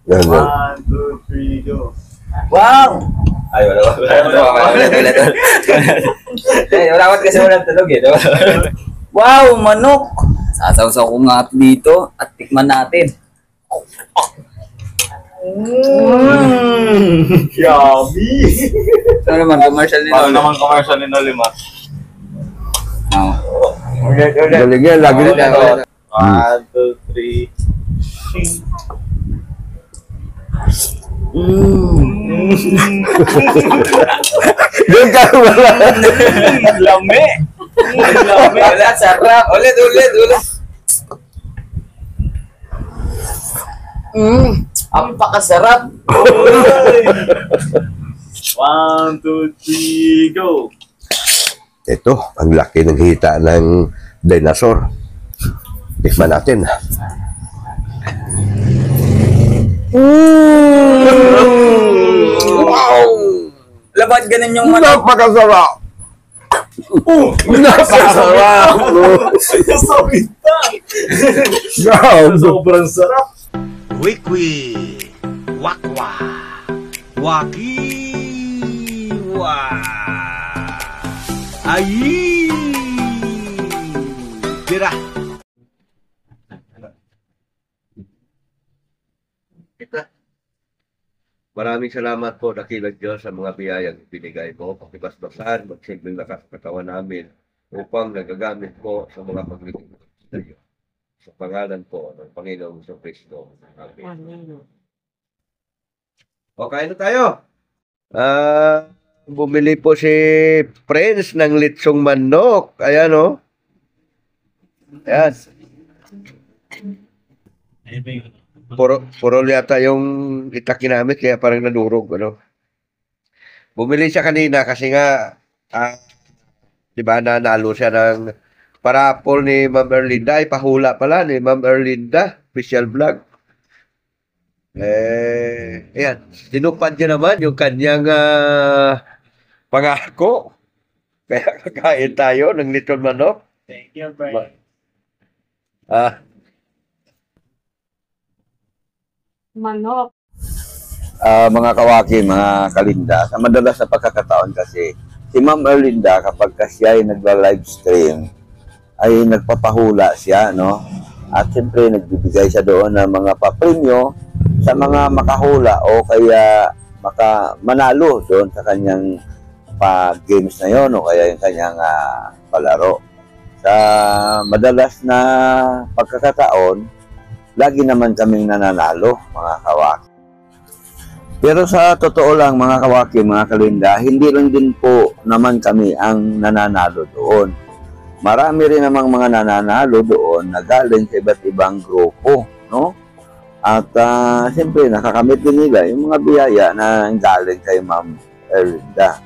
Yan, yan. 1, 2, 3, go. Wow! Ay, wala. Ulit. Eh, wala kasi walang tunog eh. Wow, manok! Sasawsaw ko nga dito at tikman natin. Yummy! Ano naman, commercial din Paano naman commercial ni Nolima? Ulit. Galing yan, lagi rin. 1, 2, 3. Shing. Doon ka wala. Lami! Lami! Wala, sarap. Ulit. Ang pakasarap. 1, 2, 3, go! Ito, ang laki ng hita ng dinosaur. Tikman natin. Wow! Labat ganun yung manok. Napakasarap! Napakasarap! Sobrang sarap! Wikwi, wakwa, wakiwa, ayi, tira. Maraming salamat po, dakilang Diyos, sa mga biyayang binigay mo. Pakibasbasan, magsilbing lakas katawan namin upang nagagamit po sa mga paglilingkod sa iyo. Sa pangalan po ng Panginoong Kristo. Amen. O, kain na tayo. Bumili po si Prince ng litsong manok. Ayan, o. Ayan. Puro yata yung itaki namin, kaya parang nadurog, ano. Bumili siya kanina kasi nga, di ba, nanalo siya ng parapol ni Ma'am Erlinda. Ay, pahula pala ni Ma'am Erlinda, official vlog. Ayan, tinupad niya naman yung kanyang pangako. Kaya kakain tayo ng lechon manok. Thank you, Brian. Manok. Mga kawaki, mga kalinda, sa madalas na pagkakataon kasi, si Ma'am Erlinda, kapag siya ay nagla-live stream, ay nagpapahula siya, no? At siyempre, nagbibigay siya doon ng mga papremyo sa mga makahula o kaya manalo doon sa kanyang games na yon o kaya yung kanyang palaro. Sa madalas na pagkakataon, lagi naman kaming nananalo, mga kawaki. Pero sa totoo lang, mga kawaki, mga kalinda, hindi lang din po naman kami ang nananalo doon. Marami rin namang mga nananalo doon na galing sa iba't ibang grupo, no? At siyempre, nakakamit din nila yung mga biyaya na galing kay Ma'am Erlinda.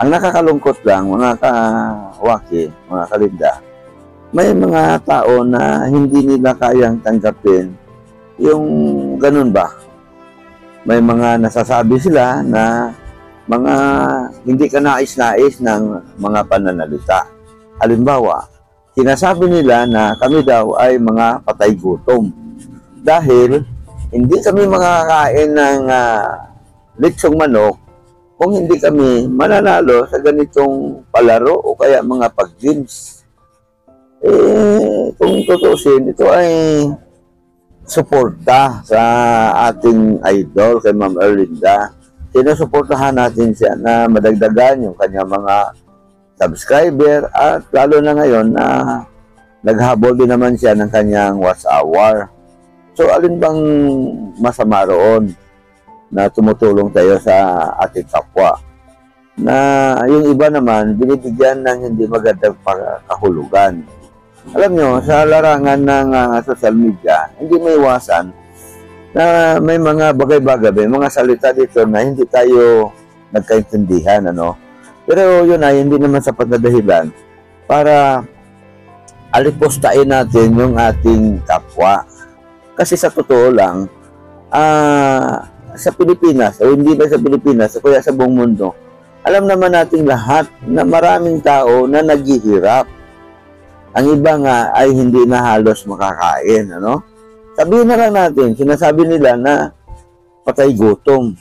Ang nakakalungkot lang, mga kawaki, mga kalinda, may mga tao na hindi nila kayang tanggapin yung ganun ba. May mga nasasabi sila na mga hindi ka nais-nais ng mga pananalita. Halimbawa, sinasabi nila na kami daw ay mga patay gutom dahil hindi kami makakain ng lechong manok kung hindi kami mananalo sa ganitong palaro o kaya mga pag-games. Kung tutusin, ito ay suporta sa ating idol kay Ma'am Erlinda. Sinusuportahan natin siya na madagdagan yung kanya mga subscriber at lalo na ngayon na naghabol din naman siya ng kanyang watch hour. So, alin bang masama roon na tumutulong tayo sa ating kapwa? Na yung iba naman, binibigyan ng hindi magandang kahulugan. Alam nyo, sa larangan ng social media, hindi may iwasan na may mga bagay-bagay, may mga salita dito na hindi tayo nagkaintindihan, ano. Pero yun ay hindi naman sapat na dahilan para alipostain natin yung ating kapwa. Kasi sa totoo lang, sa Pilipinas, o hindi ba sa Pilipinas, o kaya sa buong mundo, alam naman nating lahat na maraming tao na naghihirap. Ang iba nga ay hindi na halos makakain, ano? Sabihin na lang natin, sinasabi nila na patay gutom.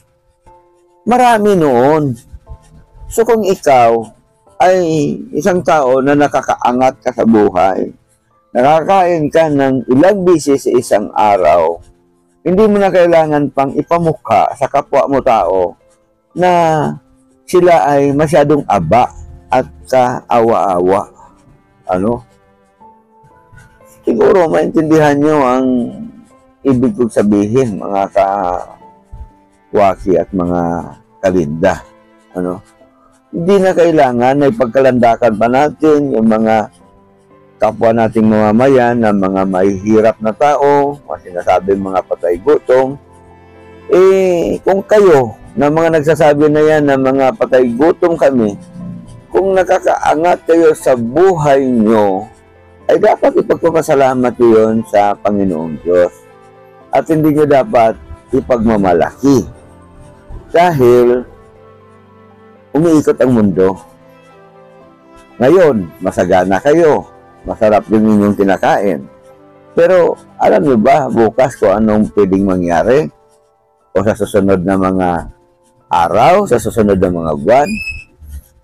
Marami noon. So kung ikaw ay isang tao na nakakaangat ka sa buhay, nakakain ka ng ilang bisis sa isang araw, hindi mo na kailangan pang ipamukha sa kapwa mo tao na sila ay masyadong aba at kaawa-awa. Ano? Siguro maintindihan nyo ang ibig kong sabihin, mga kawaki at mga kalinda. Ano? Hindi na kailangan na ipagkalandakan pa natin yung mga kapwa nating mamamayan na mga mahihirap na tao, mga sinasabing mga patay gutom. Kung kayo na mga nagsasabi na yan na mga patay gutom kami, kung nakakaangat kayo sa buhay nyo, ay dapat ipagpapasalamat yun sa Panginoong Diyos. At hindi nyo dapat ipagmamalaki. Dahil umiikot ang mundo. Ngayon, masagana kayo. Masarap din inyong kinakain. Pero alam nyo ba bukas kung anong pwedeng mangyari? O sa susunod na mga araw, sa susunod na mga buwan?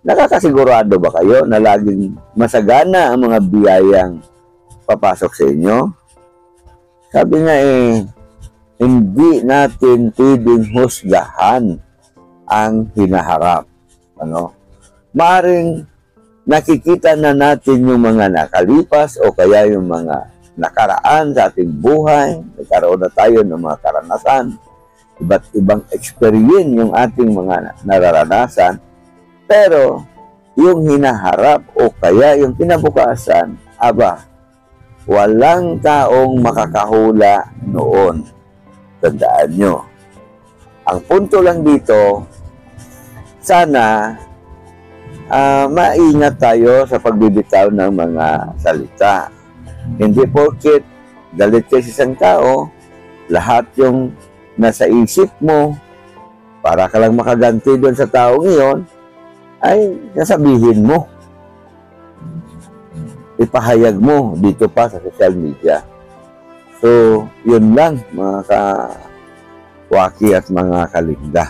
Nakakasigurado ba kayo na laging masagana ang mga biyayang papasok sa inyo? Sabi nga hindi natin pwedeng husgahan ang hinaharap. Ano? Maaring nakikita na natin yung mga nakalipas o kaya yung mga nakaraan sa ating buhay. Nagkaroon na tayo ng mga karanasan. Iba't ibang experience yung ating mga nararanasan. Pero yung hinaharap o kaya yung kinabukasan, aba, walang taong makakahula noon. Tandaan nyo. Ang punto lang dito, sana maingat tayo sa pagbibitaw ng mga salita. Hindi porket galit ka sa isang tao, lahat yung nasa isip mo, para ka lang makaganti doon sa tao ngayon, ay nasabihin mo. Ipahayag mo dito pa sa social media. So, yun lang mga kawaki at mga kalinda.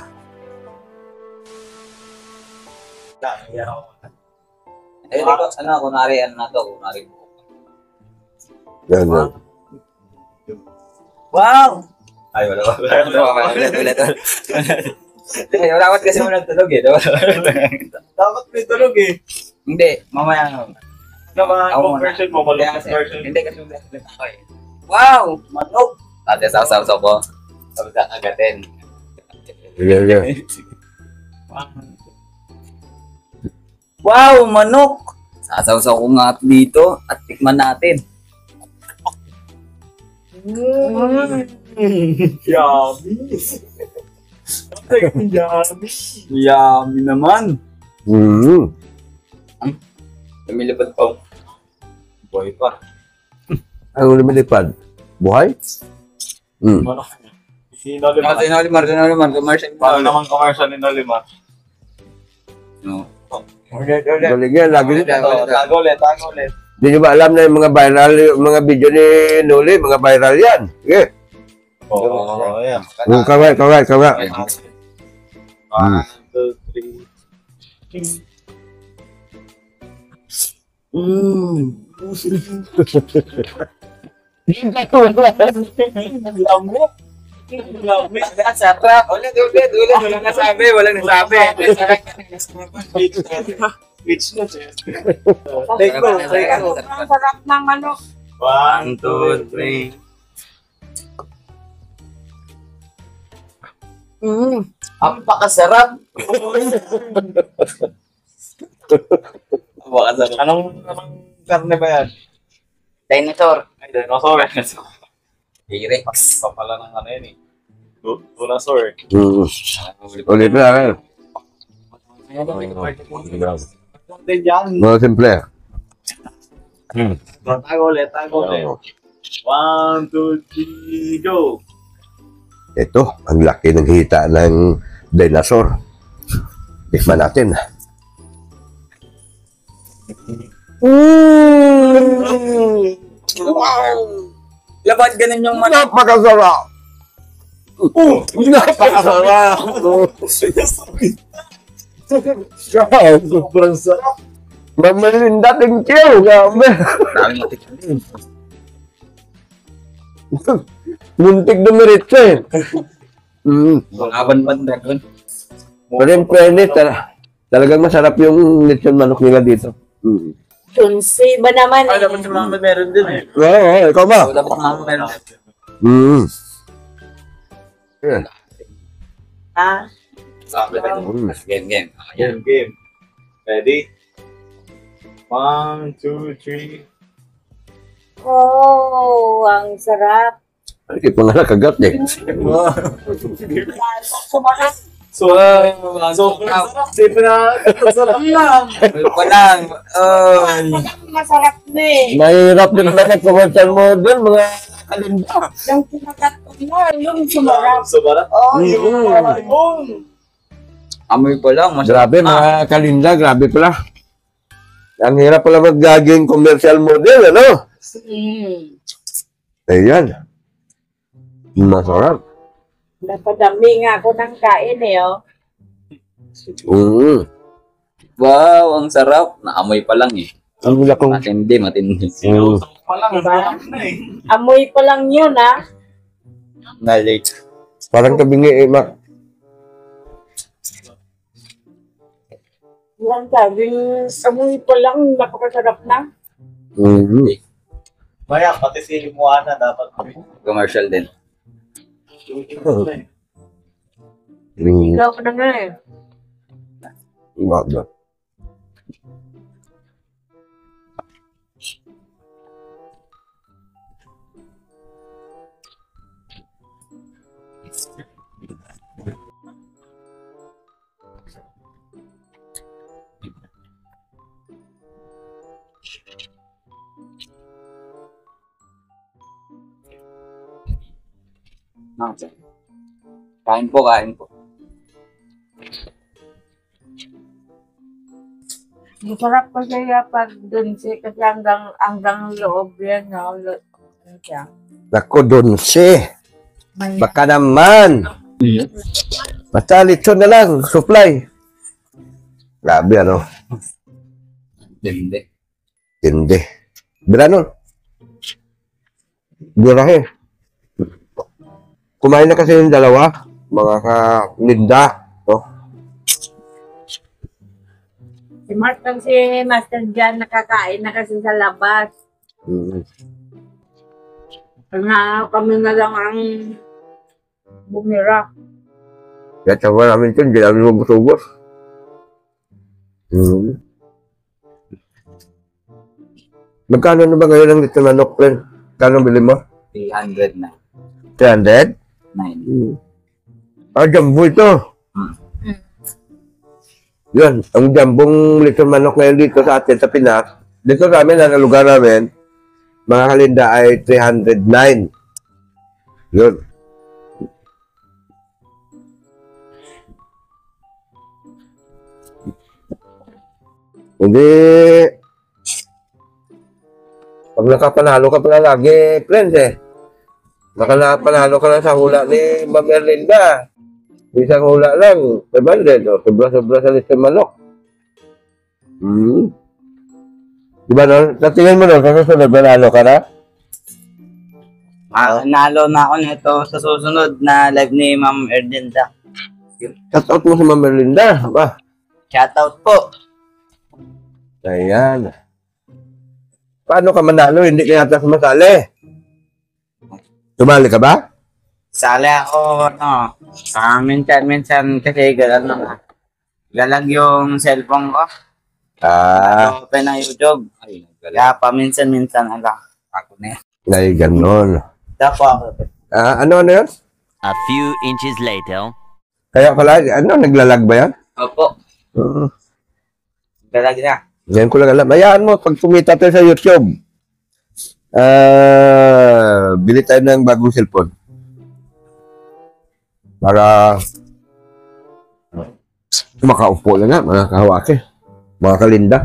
Kunwari na to, kunwari po. Yan, yan. Wow! Ay, wala. Ulit. Dapat kasi mo nagtulog eh. Dapat may tulog eh. Hindi, mamaya na. Ano ba Ako ang muna. version mo? Kaya Malungkot kasi- version. Hindi kasi ulit ako eh. Wow! Manok! Ate, sasaw ko. Sabi ka agatin. Yan, yan. Wow! Manok! Sasaw ko nga dito at tikman natin. Yummy. Yummy. Yummy naman. Lumilipad pa. Boy pa. Ano lumilipad? Buhay? Ano? Sinoliman. Commercial. Paano naman commercial ni Nolimar? No. Galing yan, lagi rin. Tago ulit. Hindi nyo ba alam na yung mga viral, yung mga video ni Noli, mga viral yan? Sige. Oo, yeah. Kaway. 1, 2, 3. Lamig. Ang sarap. Ulit. Walang nasabi. Beach na siya. Take go. Ang sarap ng manok. 1, 2, 3. Ang pakasarap. Pakasarap. Anong karne ba yan? Dinosaur. Ay, dinosaur. T-Rex. Papala ng ano yan eh. Dinosaur. Ulit na. Content yan. Mga simple. Tago ulit. 1, 2, 3, go! Ito, ang laki ng hita ng dinosaur. Tikman natin. Wow! Labat ganun yung manok. Napakasarap! Napakasarap. Sobrang sarap. Mamalinda ting chill. Grabe. Dami matikman. Muntik dumiritso eh. Mga ban-dragon. Pero yung premise, talagang masarap yung lechon manok nila dito. Tunsi ba naman eh? Alam mo si Mama meron din eh. Oo, ikaw ba? Wala pa mga meron. Yan. Ha? Game. Game, game. Ready? 1, 2, 3. Oh, ang sarap. Hindi ko nga nakagat eh. Sumarap. Sobrang sarap. Di pa na, sarap lang. Pa lang. Masarap na eh. Mahirap din na commercial model, mga kalinda. Yung pinakat ko na, yung sumarap. Sobrang. Oh, Amoy pa lang. Grabe, mga kalinda, grabe pala. Ang hirap pala mag-gaging commercial model, ano? Ayan. Masarap. Napadami nga ako ng kain eh, oh. Wow, ang sarap. Naamoy pa lang eh. Ang wala kong... Matindi. Palang, sarap na eh. Amoy pa lang yun, ha? Na-late. Parang kabingi eh, Mak. Yan sabing amoy pa lang, napakasarap na. Maya, pati si Moana dapat. Commercial din. Ikaw pa na nga eh. Bakit? Kain po. Masarap pa siya pag dun siya kasi hanggang loob yan, no? Siya. Naku, donse. May Baka naman. Basta lechon na lang, supply. Grabe, ano? Hindi. Hindi. Birano. Birahe. Kumain na kasi yung dalawa, mga ka-linda. No? si Mark lang si Master Jan nakakain na kasi sa labas. Kaya kami na lang ang bumira. Kaya tawa namin ito, hindi namin magusugos. Magkano na ba ngayon ang dito manok, friend? Kano bili mo? 300 na. 300? 9. Ah, jumbo ito. Yun, ang jambong lechon manok ngayon dito sa atin sa Pinas, dito sa amin, na lugar namin, mga kalinda ay 309. Yun. Hindi, pag nakapanalo ka pala lagi, friends eh. Nakapanalo ka na sa hula ni Ma'am Erlinda. Isang hula lang, 500, o, sobra-sobra sa lechon manok. Diba no? Natingin mo no, sa susunod, manalo ka na? Nalo na ako nito sa susunod na live ni Ma'am Erlinda. Shoutout mo sa Ma'am Erlinda, ba? Shoutout po. Ayan. Paano ka manalo? Hindi ka yata sumasali. Sumali ka ba? Sali ako, minsan kasi galag yung cellphone ko. Open ng YouTube. Kaya paminsan-minsan ako na yan. Ay, ganon. Tapos, Ano yun? A few inches later. Kaya pala, naglalag ba yan? opo, galag na. Ngayon ko lang alam. Hayaan mo, pag kumita tayo sa YouTube, bili tayo ng bagong cellphone. Para makaupo lang nga, mga kahawaki, mga kalinda.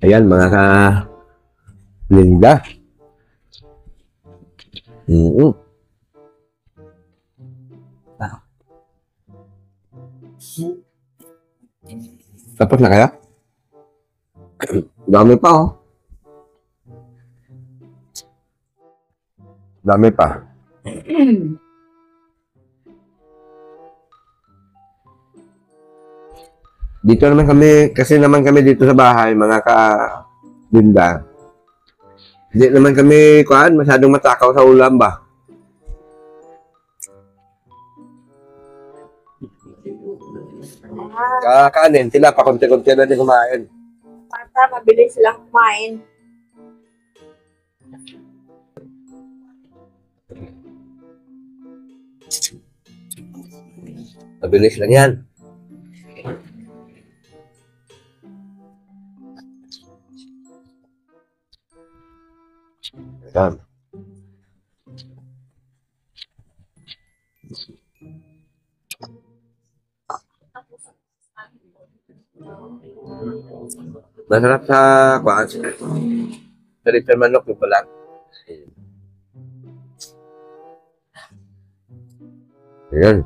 Ayan, mga Linda. Mm. Tapos na kaya? Dami pa oh. Dami pa. Dito naman kami, kasi naman kami dito sa bahay, mga ka-Linda. Hindi naman kami, masyadong matakaw sa ulam ba? Kakanin, sila pa konti-konti na din kumain. Bata, mabilis lang kumain. Mabilis lang yan. Yan. Masarap sa kuhaan. Sa little manok yung pala. Ayan.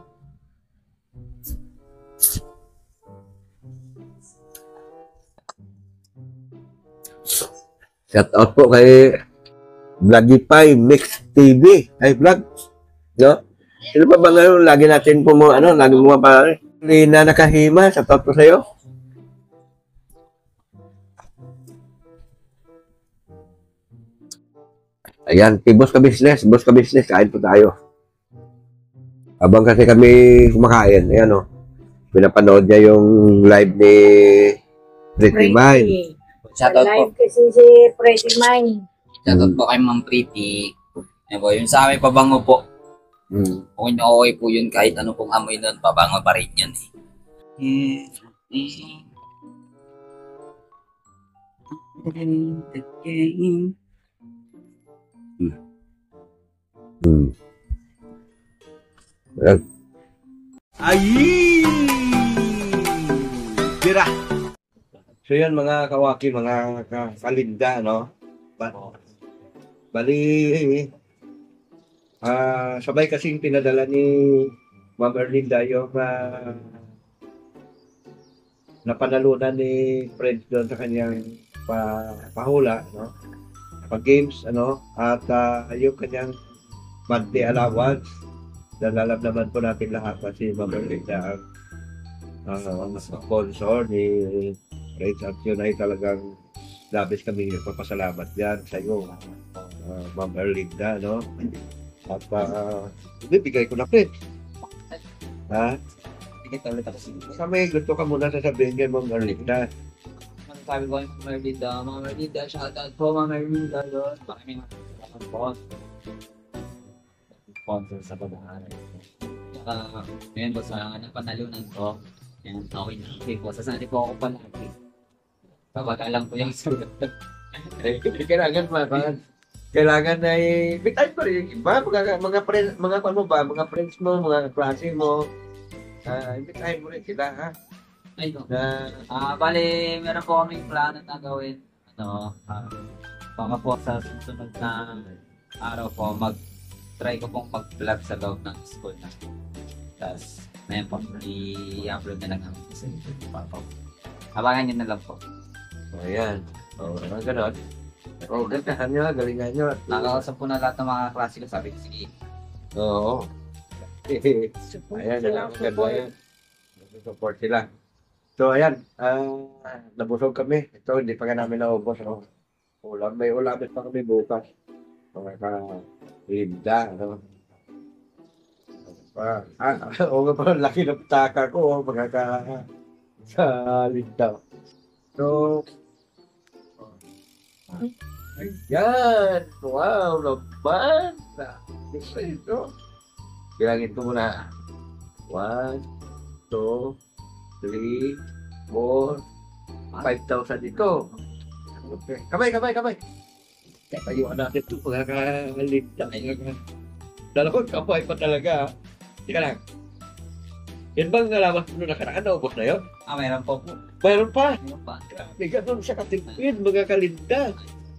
Shout out po kay Vlogify Mix TV. Ay, vlog. No? Sino pa ba ngayon? Lagi natin po mo, lagi mo pa. Lina Nakahima, shout out po sa'yo. Ayan, kay Boss Ka Business, kain po tayo. Habang kasi kami kumakain, ayan o, pinapanood niya yung live ni Pretty Mind. Shoutout po. Live kasi si Pretty Mind. Shoutout po kay Ma'am Pretty. Yan po, yung sa amin pabango po. Okay na okay po yun kahit ano pong amoy nun, pabango pa rin yun eh. Ayan. Ay! Tira! So yan mga kawaki, mga kalinda, no? Bali, sabay kasing pinadala ni Ma'am Erlinda yung napanalunan ni Fred doon sa kanyang pahula, no? Pag-games, at yung kanyang monthly allowance. Dalalam naman po natin lahat kasi Ma'am Erlinda ang sponsor ni Rage at yun ay talagang labis kami papasalamat yan sa iyo, Ma'am Erlinda, no? At bibigay ko na Fred. Ha? Bigay ulit ako sa Sa may gusto ka muna sasabihin kay Ma'am Erlinda. Sabi ko yung Ma'am Erlinda, shoutout po Ma'am Erlinda yun. Baka may sponsor sa pag-aaral. Saka, ngayon po sa napanalunan ko, yan, okay na. Okay po, sasali po ako palagi. Papagalang po yung sulat. Kailangan ay bitay pa rin yung iba, mga friends mo, mga klase mo. Bitay mo rin sila, ha? Ay, no. Bali, meron po kaming plano na gawin. Baka po sa susunod na araw po, try ko pong mag-vlog sa loob ng school na. Tapos, ngayon po, i-upload na lang namin sa YouTube. Abangan nyo na lang po. Ayan. Ganon. Gantahan nyo, galingan nyo. Nakakausap po na lahat ng mga klase ko, sabi ko, sige. Oo. Ayan, ganda yan. Support sila. So, ayan. Nabusog kami. Ito, hindi pa nga namin naubos. May ulamit pa kami bukas. Mga ka-linda, oo nga pa, laki ng putaka ko, mga ka-linda. So, ayan, wow, naman. Ito. Bilangin ko muna. 1, 2, 3, 4, 5,000 ito. Okay. Kamay. Tatayuan natin ito, mga kalinda. Dalawang kamay pa talaga. Teka lang. Yan bang nalaman mo nakaraan, naubos na yun? Meron po po. Mayroon pa. Meron pa. Grabe, ganun siya katipid, mga kalinda.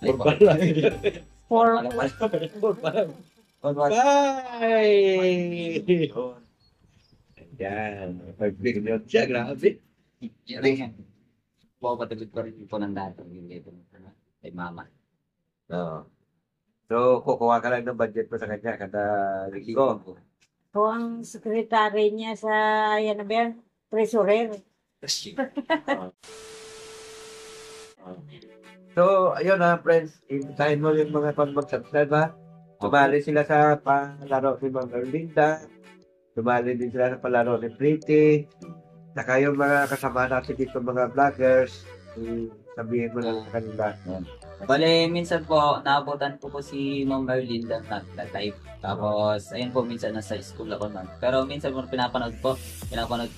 Ay, po. For Bye! Yan. 5 million siya, grabe. Yan lang yan. Papatulog ko rin po ng dati. Yung dito. Kay mama. Oo. So, kukuha ka lang ng budget mo sa kanya kada linggo. po ang sekretary niya sa, yan na ba yan? Treasurer. So, ayun na, friends. Invitahin mo yung mga pag-subscribe, ha? Sumali sila sa palaro ni Ma'am Erlinda. Sumali din sila sa palaro ni Pretty. Saka yung mga kasama natin dito, mga vloggers. Sabihin mo lang sa kanila. Bale, minsan po, naabutan ko po si Ma'am Merlinda na type. Tapos, ayun po, minsan nasa school ako nun. Pero minsan po, pinapanood ko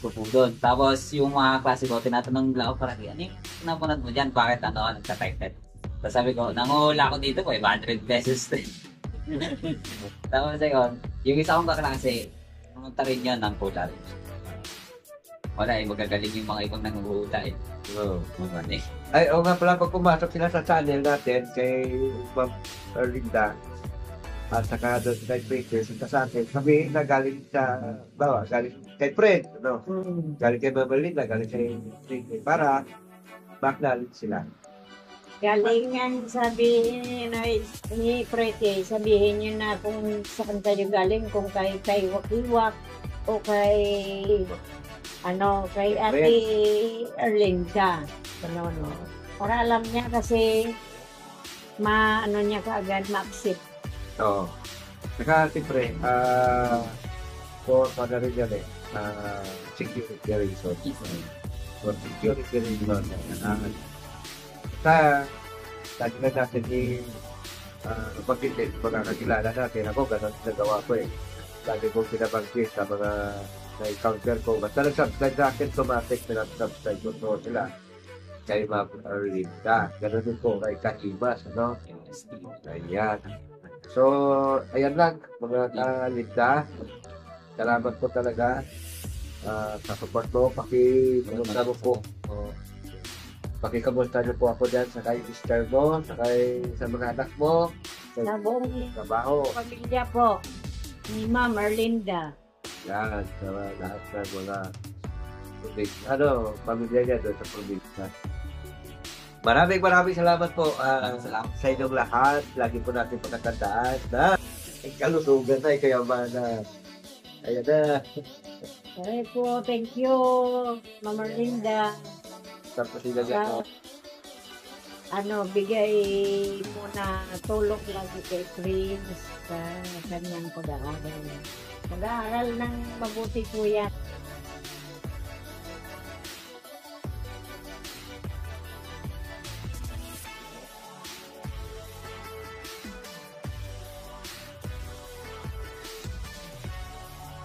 po doon. Tapos, yung mga klase ko, tinatanong nila ako parang, ano yung pinapanood mo dyan? Bakit nagka-type? Tapos sabi ko, nanguhula ako dito po, 500 pesos. Tapos, ayun, yung isa kong kaklase, pumunta rin yun ng pula rin. Wala eh, magagaling yung mga ibang nanguhula eh. Oo. Mga eh. Ay, o nga pala, pag pumasok sila sa channel natin kay Ma'am Erlinda at saka doon kay Pretty, sa atin, kami na galing sa, galing kay Fred, no? Galing kay Ma'am Erlinda, galing kay Pretty, para backnowledge sila. Galing yan, sabihin ni Pretty, sabihin niyo na kung saan tayo galing, kung kay Wakiwak o kay kay Ate Erlinda. No. Para alam niya kasi niya kaagad ma-accept. Oo. Saka, siyempre, for na rin yan eh, security reason. For security reason. Lagi na natin pagkakilala natin. Ako, ganun nagawa ko eh. Lagi kong pinabanggit sa mga na-encounter ko. Basta nag-subscribe sa akin, automatic na nag-subscribe ko to sila. Kay Ma'am Erlinda. Ganun din po kay Kahimas, ano? Ayan. So, ayan lang, mga kalinda. Salamat po talaga sa support mo. Pakikamusta mo po. Pakikamusta niyo po ako dyan sa kay sister mo, sa mga anak mo, Sa buong trabaho. pamilya po ni Ma'am Erlinda. Yan, sa lahat ng mga pamilya niya doon sa probinsya. Maraming salamat po sa inyong lahat. Lagi po natin pagkatandaan na kalusugan na, kayamanan. Ayan na. Okay po, thank you, Ma'am Erlinda. Tapos sila niya. Bigay muna tulong lagi kay Prince sa kanyang pag-aaral. Pag-aaral ng mabuti po yan.